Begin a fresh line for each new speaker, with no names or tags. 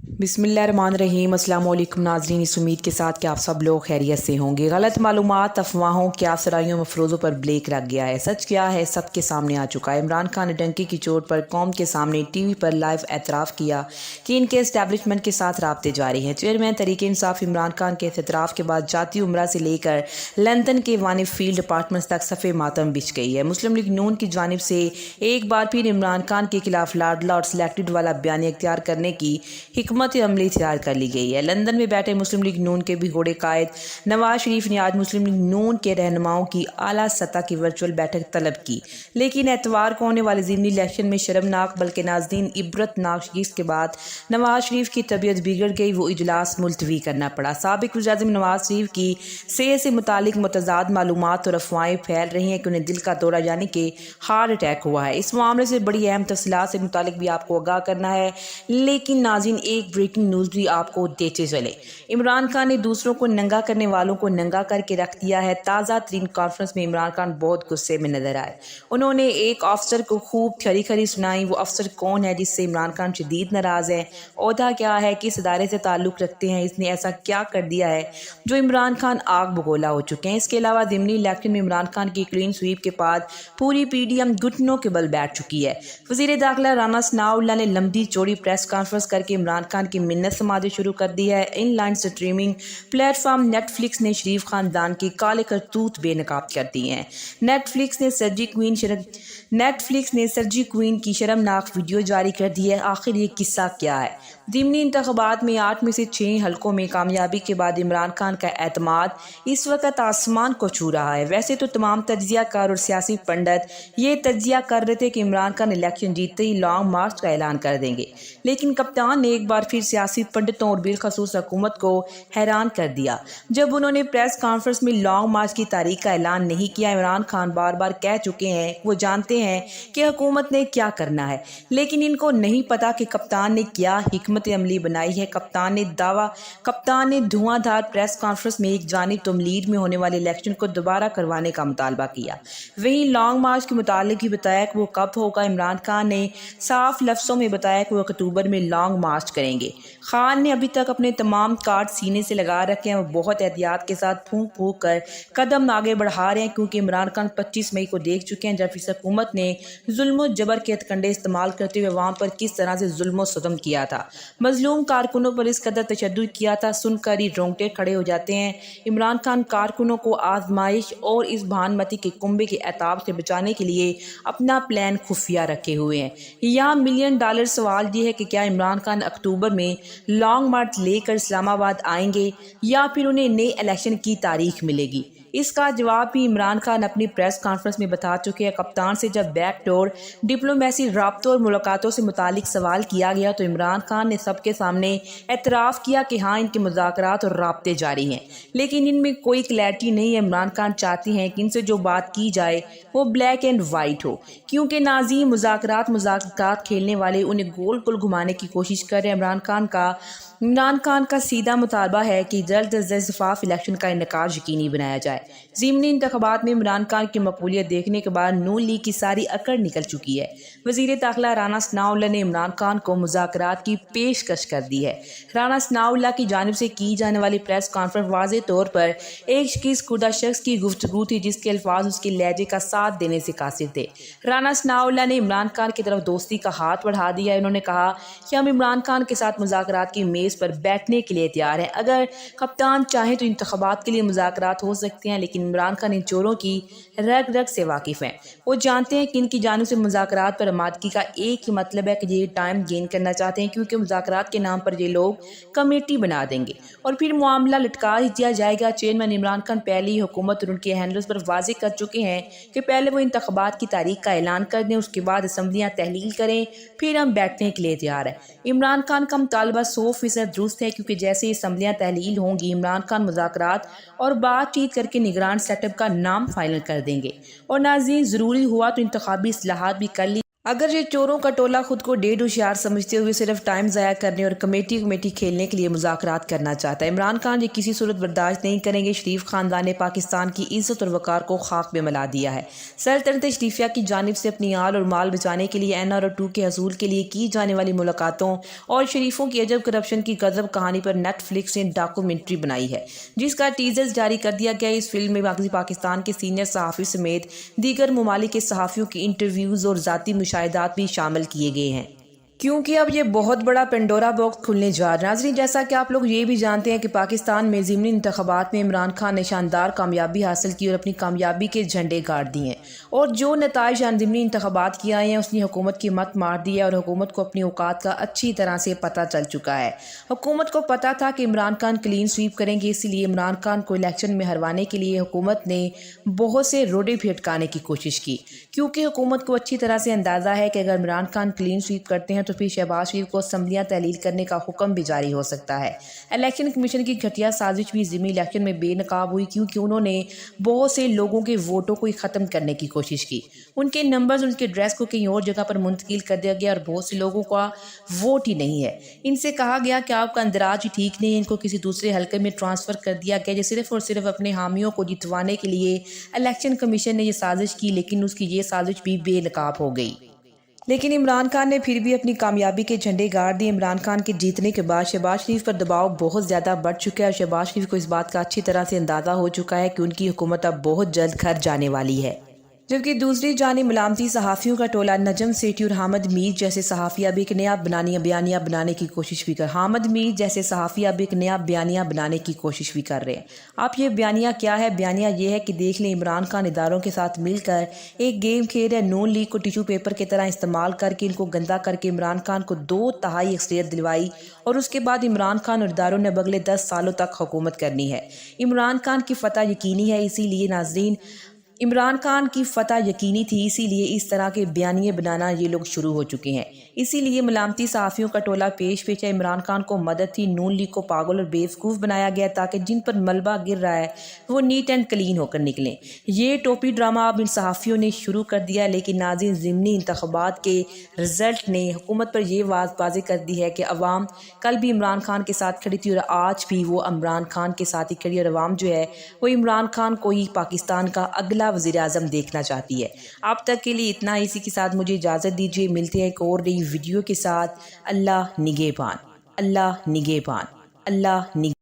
बिस्मिल्लाहिर्रहमानिर्रहीम। अस्सलाम वालेकुम नाज़रीन, इस उम्मीद के साथ कि आप सब लोग खैरियत से होंगे। गलत मालूमात, अफवाहों के आसराइयों मफरोज़ों पर ब्रेक लग गया है। सच क्या है सबके सामने आ चुका है। इमरान खान ने डंके की चोट पर कौम के सामने टीवी पर लाइव एतराफ़ किया कि इनके इस्टेब्लिशमेंट के साथ राब्ते जारी हैं। चेयरमैन तहरीक इंसाफ इमरान खान के एतराफ़ के बाद जाती उम्रा से लेकर लंदन के वानिब फील्ड अपार्टमेंट्स तक सफ़े मातम बिछ गई है। मुस्लिम लीग नून की जानिब से एक बार फिर इमरान खान के खिलाफ लाडला और सिलेक्टेड वाला बयान इख्तियार करने की हिकमत अमली तैयार कर ली गई है। लंदन में बैठे मुस्लिम लीग नून के भी घोड़े कायद नवाज शरीफ ने आज मुस्लिम लीग नून के रहनुमाओं की आला सतह की वर्चुअल बैठक तलब की, लेकिन एतवार को होने वाले ज़िमनी इलेक्शन में शर्मनाक बल्कि नाज़रीन इबरतनाक शिकस्त के बाद नवाज शरीफ की तबीयत बिगड़ गई। वो इजलास मुलतवी करना पड़ा। साबिक वज़ीर-ए-आज़म नवाज शरीफ की सेहत से मुतालिक मुतज़ाद मालूमात और अफवाहें फैल रही हैं कि उन्हें दिल का दौरा यानी कि हार्ट अटैक हुआ है। इस मामले से बड़ी अहम तफसीलात से मुतालिक भी आपको आगाह करना है, लेकिन नाज़रीन एक ब्रेकिंग न्यूज़ भी आपको देते चले। इमरान खान ने दूसरों को नंगा करने वालों को नंगा करके रख दिया है। ताज़ा तरीन कॉन्फ्रेंस में इमरान खान बहुत गुस्से में नजर आए। उन्होंने एक अफसर को खूब खरी खरी सुनाई। वो अफसर कौन है जिससे इमरान खान शदीद नाराज़ है? ओहदा क्या है? किस इदारे से ताल्लुक़ रखते हैं? इसने ऐसा क्या कर दिया है जो इमरान खान आग बगोला हो चुके हैं? इसके अलावा ज़िमनी इलेक्शन में इमरान खान की क्लीन स्वीप के बाद पूरी PDM घुटनों के बल बैठ चुकी है। वज़ीर दाखिला राना सनाउल्लाह ने लंबी चौड़ी प्रेस कॉन्फ्रेंस करके इमरान खान की मिन्नत समाधि शुरू कर दी है। इनलाइन स्ट्रीमिंग प्लेटफॉर्म नेटफ्लिक्स ने शरीफ खानदान की काले करतूत बेनकाब कर दी हैं। नेटफ्लिक्स ने सर्जी क्वीन की शर्मनाक वीडियो जारी कर दी है। आखिर ये किस्सा क्या है? ज़िमनी इंतखाबात में 8 में से 6 हलकों में कामयाबी के बाद इमरान खान का एतमाद इस वक्त आसमान को छू रहा है। वैसे तो तमाम तज्जियाकार और सियासी पंडित ये तज्जिया कर रहे थे कि इमरान खान इलेक्शन जीतते ही लॉन्ग मार्च का ऐलान कर देंगे, लेकिन कप्तान ने एक बार फिर सियासी पंडितों और बिलखसूस हुकूमत को हैरान कर दिया जब उन्होंने प्रेस कॉन्फ्रेंस में लॉन्ग मार्च की तारीख का ऐलान नहीं किया। इमरान खान बार बार कह चुके हैं वो जानते हैं कि हुकूमत ने क्या करना है, लेकिन इनको नहीं पता कि कप्तान ने क्या हिकमत अमली बनाई है। कप्तान ने धुआंधार प्रेस कॉन्फ्रेंस में एक जानिब तो लीड में होने वाले इलेक्शन को दोबारा करवाने का मुतालबा किया, वहीं लॉन्ग मार्च के मुतालिक भी बताया कि वो कब होगा। इमरान खान ने साफ लफ्ज़ों में बताया कि वो अक्टूबर में लॉन्ग मार्च करेंगे। खान ने अभी तक अपने तमाम कार्ड सीने से लगा रखे हैं। वो बहुत एहतियात के साथ फूंक फूंक कर कदम आगे बढ़ा रहे हैं, क्योंकि इमरान खान 25 मई को देख चुके हैं जब इस हुकूमत ने जुल्म जबर के हथकंडे इस्तेमाल करते हुए वहाँ पर किस तरह से जुल्म सतम किया था, मजलूम कारकुनों पर इस कदर तशद्दुद किया था। सुनकर ही रोंगटे खड़े हो जाते हैं। इमरान खान कारकुनों को आजमाइश और इस भानमती के कुंबे के एताब से बचाने के लिए अपना प्लान खुफिया रखे हुए हैं। यहाँ $1 मिलियन सवाल ये है कि क्या इमरान खान अक्टूबर में लॉन्ग मार्च लेकर इस्लामाबाद आएंगे या फिर उन्हें नए इलेक्शन की तारीख मिलेगी? इसका जवाब भी इमरान खान अपनी प्रेस कॉन्फ्रेंस में बता चुके हैं। कप्तान से जब बैकडोर डिप्लोमेसी राब्तों और मुलाकातों से मुतालिक सवाल किया गया तो इमरान खान ने सबके सामने एतराफ़ किया कि हाँ, इनके मुज़ाकरात और राब्ते जारी हैं, लेकिन इनमें कोई क्लैरिटी नहीं है। इमरान खान चाहते हैं कि इनसे जो बात की जाए वो ब्लैक एंड वाइट हो, क्योंकि नाज़ीम मुज़ाकरात खेलने वाले उन्हें गोल गोल घुमाने की कोशिश कर रहे हैं। इमरान खान का सीधा मुतालबा है कि जल्द अज जल्द शफाफ इलेक्शन का इनेकाद यकीनी बनाया जाए। ज़िमनी इंतखाबात में इमरान खान की मकबूलियत देखने के बाद नून लीग की सारी अकड़ निकल चुकी है। वज़ीर दाखिला राना सनाउल्लाह ने इमरान खान को मुज़ाकरात की पेशकश कर दी है। राना सनाउल्लाह की जानिब से की जाने वाली प्रेस कॉन्फ्रेंस वाज़े तौर पर एक शिकस्तकुर्दा शख्स की गुफ्तगू थी, जिसके अल्फाज उसके लहजे का साथ देने से कासिर थे। राना सनाउल्लाह ने इमरान खान की तरफ दोस्ती का हाथ बढ़ा दिया। उन्होंने कहा कि हम इमरान खान के साथ मुज़ाकरात की मेज़ पर बैठने के लिए तैयार हैं। अगर कप्तान चाहे तो इंतखाबात के लिए मुज़ाकरात हो सकते हैं, लेकिन इमरान खान इन चोरों की रग रग से वाकिफ़ हैं। वो जानते हैं कि इनकी जानिब से मुज़ाकरात पर आमादगी का एक ही मतलब है कि ये टाइम गेन करना चाहते हैं, क्योंकि मुज़ाकरात के नाम पर ये लोग कमेटी बना देंगे और फिर मामला लटका ही दिया जाएगा। चेयरमैन इमरान खान पहले ही हुकूमत और उनके हैंडल्स पर वाज़े कर चुके हैं कि पहले वो इंतखाबात की तारीख का ऐलान कर दें, उसके बाद असम्बलियाँ तहलील करें, फिर हम बैठने के लिए तैयार हैं। इमरान खान का मुतालबा 100% दुरुस्त है, क्योंकि जैसे ही असम्बलियाँ तहलील होंगी इमरान खान मुज़ाकरात और बातचीत करके निगरान सेटअप का नाम फाइनल कर देंगे और नाज़रीन ज़रूरी हुआ तो इंतखाबी इस्लाहात भी कर ली اگر یہ چوروں کا ٹولہ خود کو ڈیڑھ ہوشیار سمجھتے ہوئے صرف ٹائم ضائع کرنے اور کمیٹی کھیلنے کے لیے مذاکرات کرنا چاہتا ہے، عمران خان یہ کسی صورت برداشت نہیں کریں گے۔ شریف خاندان نے پاکستان کی عزت اور وقار کو خاک میں ملا دیا ہے۔ سلطنت شریفیہ کی جانب سے اپنی آل اور مال بچانے کے لیے NR2 کے حصول کے لیے کی جانے والی ملاقاتوں اور شریفوں کی عجب کرپشن کی غضب کہانی پر نیٹ فلکس نے ڈاکومنٹری بنائی ہے، جس کا ٹیزر جاری کر دیا گیا ہے۔ اس فلم میں مرکزی پاکستان کے سینئر صحافی سمیت دیگر ممالک کے صحافیوں کی انٹرویوز اور ذاتی مشاہدات بھی شامل کیے گئے ہیں، کیونکہ اب یہ بہت بڑا پینڈورا باکس کھلنے جا رہا ہے۔ ناظرین، جیسا کہ آپ لوگ یہ بھی جانتے ہیں کہ پاکستان میں ضمنی انتخابات میں عمران خان نے شاندار کامیابی حاصل کی اور اپنی کامیابی کے جھنڈے گاڑ دیے ہیں، اور جو نتائج ضمنی انتخابات کی آئے ہیں اس نے حکومت کی مت مار دی ہے، اور حکومت کو اپنی اوقات کا اچھی طرح سے پتہ چل چکا ہے۔ حکومت کو پتہ تھا کہ عمران خان کلین سویپ کریں گے، اسی لیے عمران خان کو الیکشن میں ہروانے کے لیے حکومت نے بہت سے روڑے پھٹکانے کی کوشش کی، کیونکہ حکومت کو اچھی طرح سے اندازہ ہے کہ اگر عمران خان کلین سویپ کرتے ہیں تو پھر شہباز شریف کو اسمبلیاں تحلیل کرنے کا حکم بھی جاری ہو سکتا ہے۔ الیکشن کمیشن کی گھٹیا سازش بھی ضمنی الیکشن میں بے نقاب ہوئی، کیونکہ انہوں نے بہت سے لوگوں کے ووٹوں کو ختم کرنے کی کوشش کی۔ ان کے نمبرز، ان کے ایڈریس کو کہیں اور جگہ پر منتقل کر دیا گیا، اور بہت سے لوگوں کا ووٹ ہی نہیں ہے۔ ان سے کہا گیا کہ آپ کا اندراج ہی ٹھیک نہیں ہے، ان کو کسی دوسرے حلقے میں ٹرانسفر کر دیا گیا، جو صرف اور صرف اپنے حامیوں کو جتوانے کے لیے الیکشن کمیشن نے یہ سازش کی، لیکن اس کی یہ سازش بھی بے نقاب ہو گئی۔ لیکن عمران خان نے پھر بھی اپنی کامیابی کے جھنڈے گاڑ دیے۔ عمران خان کے جیتنے کے بعد شہباز شریف پر دباؤ بہت زیادہ بڑھ چکا ہے، اور شہباز شریف کو اس بات کا اچھی طرح سے اندازہ ہو چکا ہے کہ ان کی حکومت اب بہت جلد گھر جانے والی ہے۔ جبکہ دوسری جانب ملامتی صحافیوں کا ٹولہ نجم سیٹھی اور حامد میر جیسے صحافی اب ایک نیا بیانیہ بنانے کی کوشش بھی کر رہے ہیں۔ آپ یہ بیانیہ کیا ہے؟ بیانیہ یہ ہے کہ دیکھ لیں، عمران خان اداروں کے ساتھ مل کر ایک گیم کھیل رہے ہیں، نون لیگ کو ٹیشو پیپر کی طرح استعمال کر کے ان کو گندا کر کے عمران خان کو 2/3 اکثریت دلوائی، اور اس کے بعد عمران خان اور اداروں نے اگلے 10 سالوں تک حکومت کرنی ہے۔ عمران خان کی فتح یقینی ہے، اسی لیے ناظرین، عمران خان کی فتح یقینی تھی، اسی لیے اس طرح کے بیانیے بنانا یہ لوگ شروع ہو چکے ہیں۔ اسی لیے ملامتی صحافیوں کا ٹولہ پیش ہے۔ عمران خان کو مدد تھی، نون لیگ کو پاگل اور بیوقوف بنایا گیا تاکہ جن پر ملبہ گر رہا ہے وہ نیٹ اینڈ کلین ہو کر نکلیں۔ یہ ٹوپی ڈرامہ اب ان صحافیوں نے شروع کر دیا ہے، لیکن ناظرین، ضمنی انتخابات کے رزلٹ نے حکومت پر یہ واضح کر دی ہے کہ عوام کل بھی عمران خان کے ساتھ کھڑی تھی، اور آج بھی وہ عمران خان کے ساتھ ہی کھڑی، اور عوام جو ہے وہ عمران خان کو ہی پاکستان کا اگلا وزیر اعظم دیکھنا چاہتی ہے۔ اب تک کے لیے اتنا، اسی کے ساتھ مجھے اجازت دیجیے، ملتے ہیں ایک اور نئی ویڈیو کے ساتھ۔ اللہ نگہبان، اللہ نگہبان، اللہ نگہبان۔